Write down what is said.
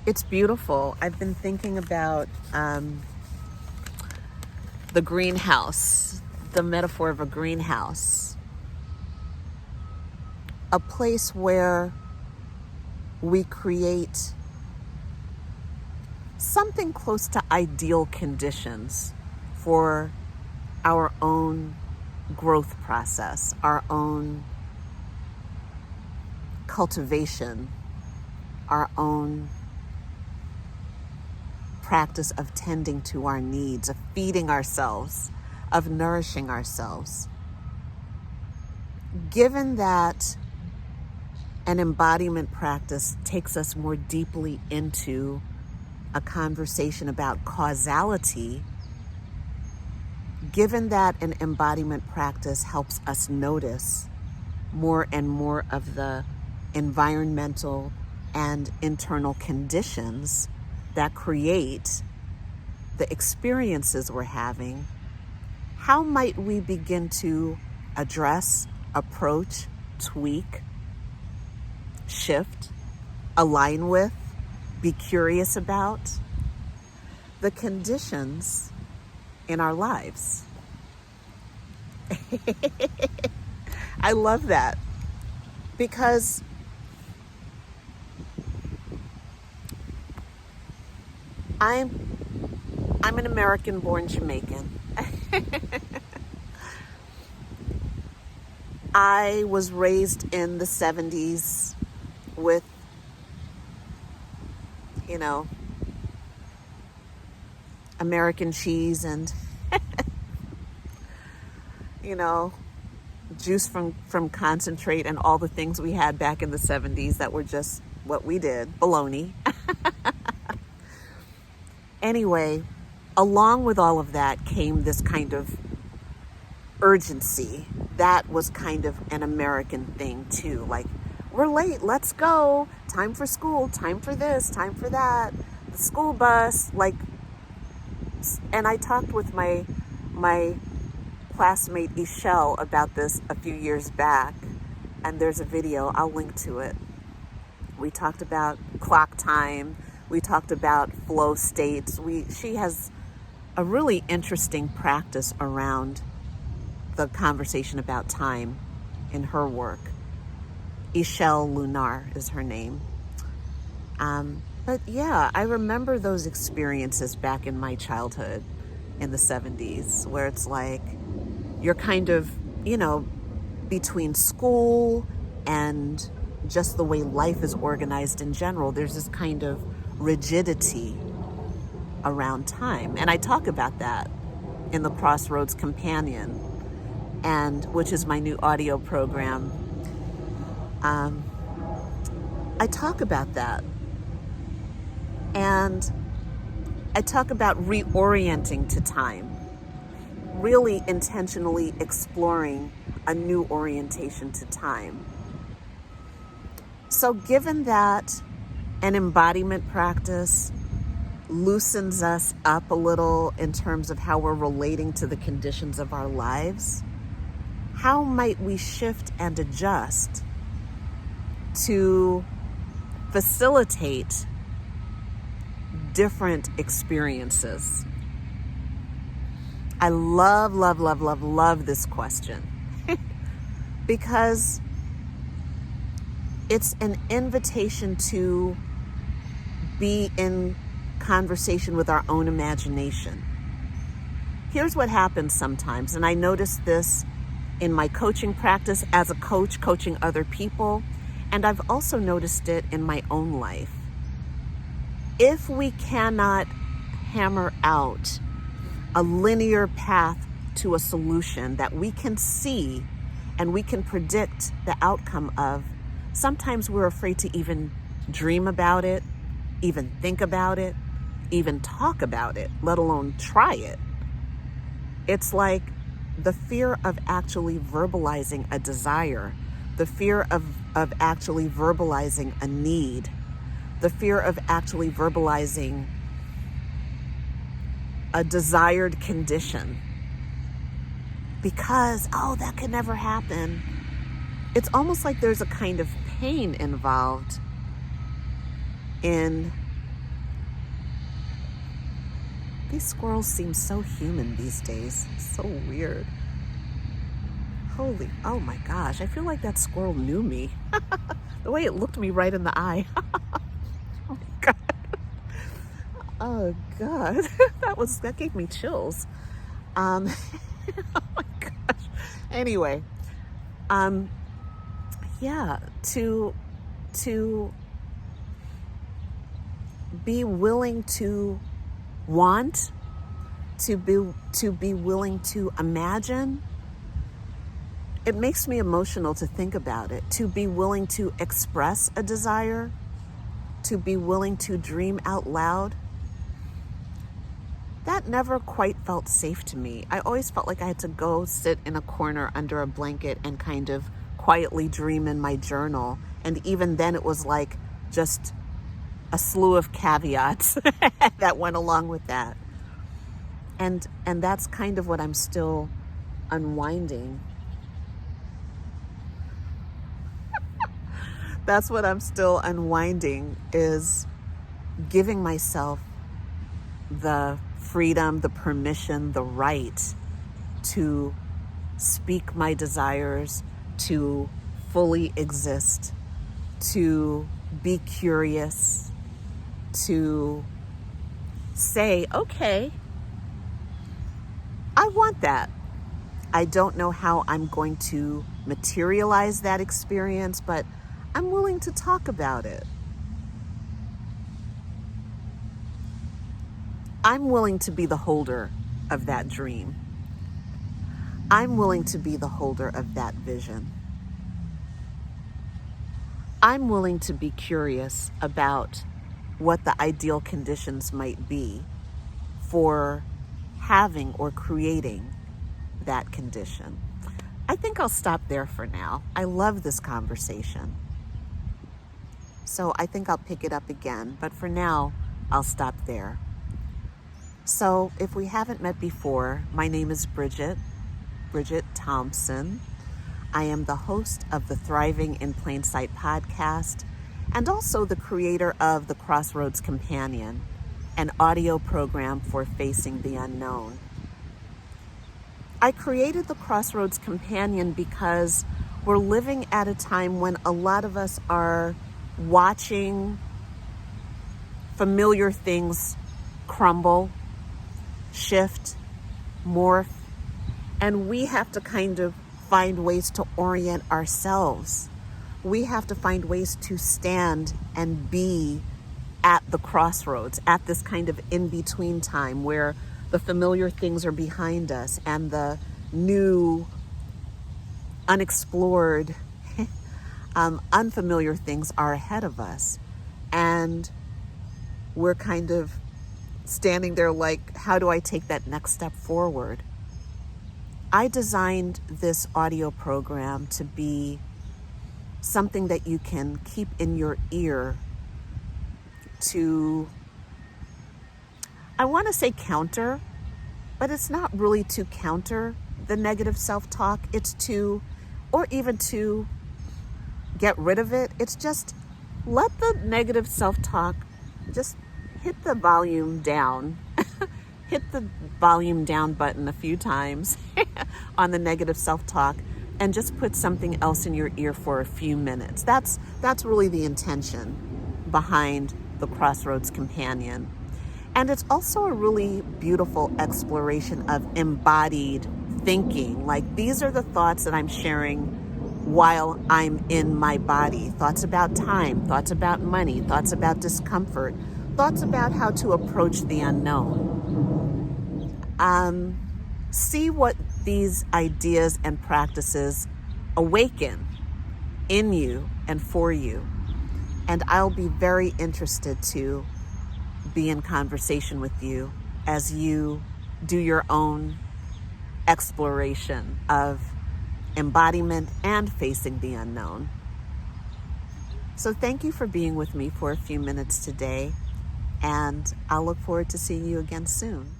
It's beautiful. I've been thinking about the greenhouse, the metaphor of a greenhouse, a place where we create something close to ideal conditions for our own growth process, our own cultivation, our own practice of tending to our needs, of feeding ourselves, of nourishing ourselves. Given that an embodiment practice takes us more deeply into a conversation about causality, given that an embodiment practice helps us notice more and more of the environmental and internal conditions that create the experiences we're having, how might we begin to address, approach, tweak, shift, align with, be curious about the conditions in our lives? I love that because I'm an American-born Jamaican. I was raised in the 70s with, American cheese and, juice from concentrate and all the things we had back in the 70s that were just what we did, bologna. Anyway, along with all of that came this kind of urgency. That was kind of an American thing too. Like, we're late, let's go. Time for school, time for this, time for that. The school bus, and I talked with my classmate Ixchel about this a few years back, and there's a video, I'll link to it. We talked about clock time. We talked about flow states. She has a really interesting practice around the conversation about time in her work. Ixchel Lunar is her name. But yeah, I remember those experiences back in my childhood in the 70s where it's like you're kind of, between school and just the way life is organized in general, there's this kind of rigidity around time. And I talk about that in the Crossroads Companion, and which is my new audio program. I talk about that. And I talk about reorienting to time, really intentionally exploring a new orientation to time. So given that an embodiment practice loosens us up a little in terms of how we're relating to the conditions of our lives, how might we shift and adjust to facilitate different experiences? I love this question because it's an invitation to be in conversation with our own imagination. Here's what happens sometimes, and I notice this in my coaching practice as a coach, coaching other people, and I've also noticed it in my own life. If we cannot hammer out a linear path to a solution that we can see and we can predict the outcome of, sometimes we're afraid to even dream about it, even think about it, even talk about it, let alone try it. It's like the fear of actually verbalizing a desire, the fear of actually verbalizing a need, the fear of actually verbalizing a desired condition. Because, that could never happen. It's almost like there's a kind of pain involved in These squirrels seem so human these days. So weird. Oh my gosh, I feel like that squirrel knew me. The way it looked me right in the eye. Oh God. Oh God. That gave me chills. Oh my gosh. Anyway, yeah, to be willing to want, to be willing to imagine. It makes me emotional to think about it. To be willing to express a desire, to be willing to dream out loud. That never quite felt safe to me. I always felt like I had to go sit in a corner under a blanket and kind of quietly dream in my journal. And even then it was like just a slew of caveats that went along with that. And that's kind of what I'm still unwinding. That's what I'm still unwinding, is giving myself the freedom, the permission, the right to speak my desires, to fully exist, to be curious, to say, okay, I want that. I don't know how I'm going to materialize that experience, but I'm willing to talk about it. I'm willing to be the holder of that dream. I'm willing to be the holder of that vision. I'm willing to be curious about what the ideal conditions might be for having or creating that condition. I think I'll stop there for now. I love this conversation. So I think I'll pick it up again, but for now, I'll stop there. So if we haven't met before, my name is Bridget Thompson. I am the host of the Thriving in Plain Sight podcast and also the creator of the Crossroads Companion, an audio program for facing the unknown. I created the Crossroads Companion because we're living at a time when a lot of us are watching familiar things crumble, shift, morph, and we have to kind of find ways to orient ourselves. We have to find ways to stand and be at the crossroads, at this kind of in-between time where the familiar things are behind us and the new, unexplored, unfamiliar things are ahead of us. And we're kind of standing there like, how do I take that next step forward? I designed this audio program to be something that you can keep in your ear to, I want to say counter, but it's not really to counter the negative self-talk. It's to, or even to get rid of it. It's just let the negative self-talk just hit the volume down. Hit the volume down button a few times on the negative self-talk and just put something else in your ear for a few minutes. That's really the intention behind the Crossroads Companion. And it's also a really beautiful exploration of embodied thinking. Like, these are the thoughts that I'm sharing while I'm in my body. Thoughts about time, thoughts about money, thoughts about discomfort, thoughts about how to approach the unknown. See what these ideas and practices awaken in you and for you. And I'll be very interested to be in conversation with you as you do your own exploration of embodiment and facing the unknown. So thank you for being with me for a few minutes today, and I'll look forward to seeing you again soon.